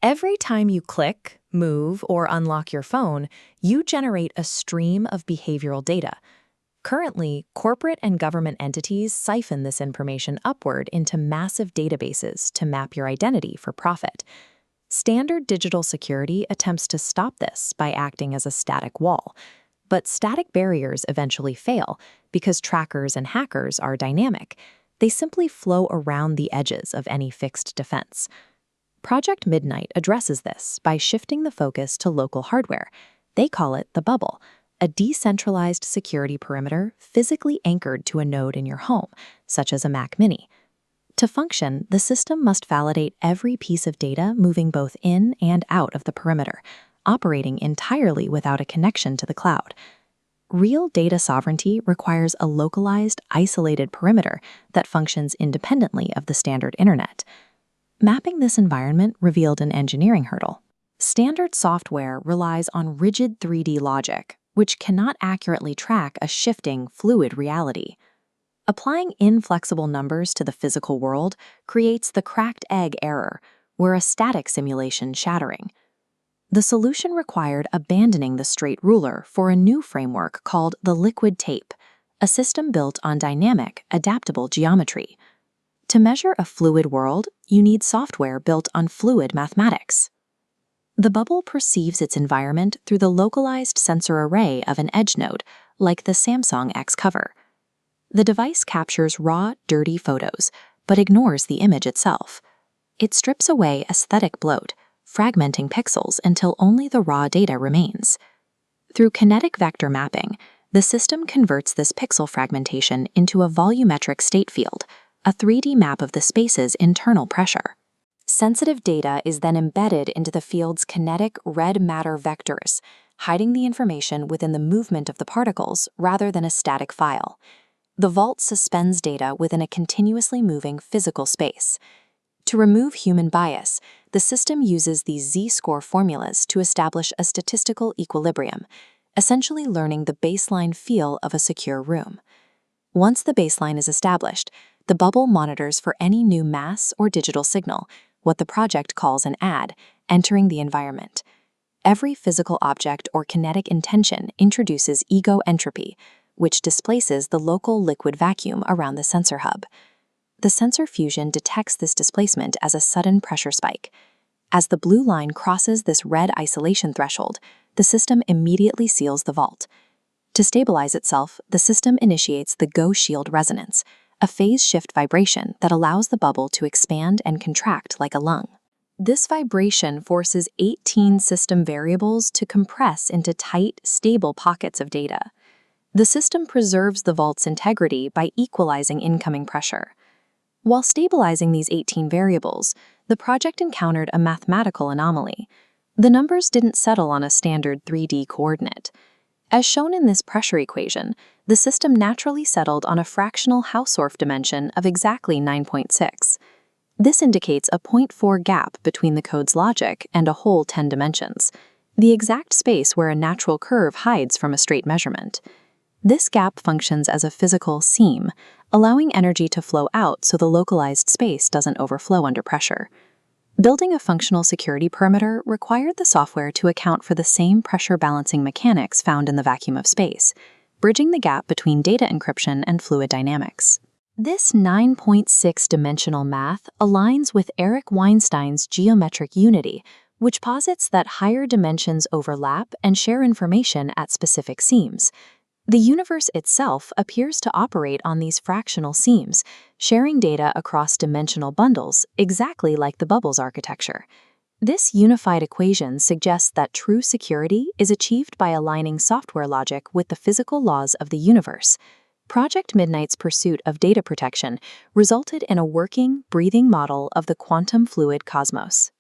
Every time you click, move, or unlock your phone, you generate a stream of behavioral data. Currently, corporate and government entities siphon this information upward into massive databases to map your identity for profit. Standard digital security attempts to stop this by acting as a static wall. But static barriers eventually fail because trackers and hackers are dynamic. They simply flow around the edges of any fixed defense. Project Midnight addresses this by shifting the focus to local hardware. They call it the bubble, a decentralized security perimeter physically anchored to a node in your home, such as a Mac Mini. To function, the system must validate every piece of data moving both in and out of the perimeter, operating entirely without a connection to the cloud. Real data sovereignty requires a localized, isolated perimeter that functions independently of the standard internet. Mapping this environment revealed an engineering hurdle. Standard software relies on rigid 3D logic, which cannot accurately track a shifting, fluid reality. Applying inflexible numbers to the physical world creates the cracked egg error, where a static simulation shattering. The solution required abandoning the straight ruler for a new framework called the liquid tape, a system built on dynamic, adaptable geometry. To measure a fluid world, you need software built on fluid mathematics. The bubble perceives its environment through the localized sensor array of an edge node, like the Samsung X cover. The device captures raw, dirty photos, but ignores the image itself. It strips away aesthetic bloat, fragmenting pixels until only the raw data remains. Through kinetic vector mapping, the system converts this pixel fragmentation into a volumetric state field, a 3D map of the space's internal pressure. Sensitive data is then embedded into the field's kinetic red matter vectors, hiding the information within the movement of the particles rather than a static file. The vault suspends data within a continuously moving physical space. To remove human bias, the system uses these z-score formulas to establish a statistical equilibrium, essentially learning the baseline feel of a secure room. Once the baseline is established, the bubble monitors for any new mass or digital signal, what the project calls an ad, entering the environment. Every physical object or kinetic intention introduces ego entropy, which displaces the local liquid vacuum around the sensor hub. The sensor fusion detects this displacement as a sudden pressure spike. As the blue line crosses this red isolation threshold, the system immediately seals the vault. To stabilize itself, the system initiates the Go Shield resonance, a phase shift vibration that allows the bubble to expand and contract like a lung. This vibration forces 18 system variables to compress into tight, stable pockets of data. The system preserves the vault's integrity by equalizing incoming pressure. While stabilizing these 18 variables, the project encountered a mathematical anomaly. The numbers didn't settle on a standard 3D coordinate. As shown in this pressure equation, the system naturally settled on a fractional Hausdorff dimension of exactly 9.6. This indicates a 0.4 gap between the code's logic and a whole 10 dimensions, the exact space where a natural curve hides from a straight measurement. This gap functions as a physical seam, allowing energy to flow out so the localized space doesn't overflow under pressure. Building a functional security perimeter required the software to account for the same pressure balancing mechanics found in the vacuum of space, bridging the gap between data encryption and fluid dynamics. This 9.6-dimensional math aligns with Eric Weinstein's geometric unity, which posits that higher dimensions overlap and share information at specific seams. The universe itself appears to operate on these fractional seams, sharing data across dimensional bundles, exactly like the bubble's architecture. This unified equation suggests that true security is achieved by aligning software logic with the physical laws of the universe. Project Midnight's pursuit of data protection resulted in a working, breathing model of the quantum fluid cosmos.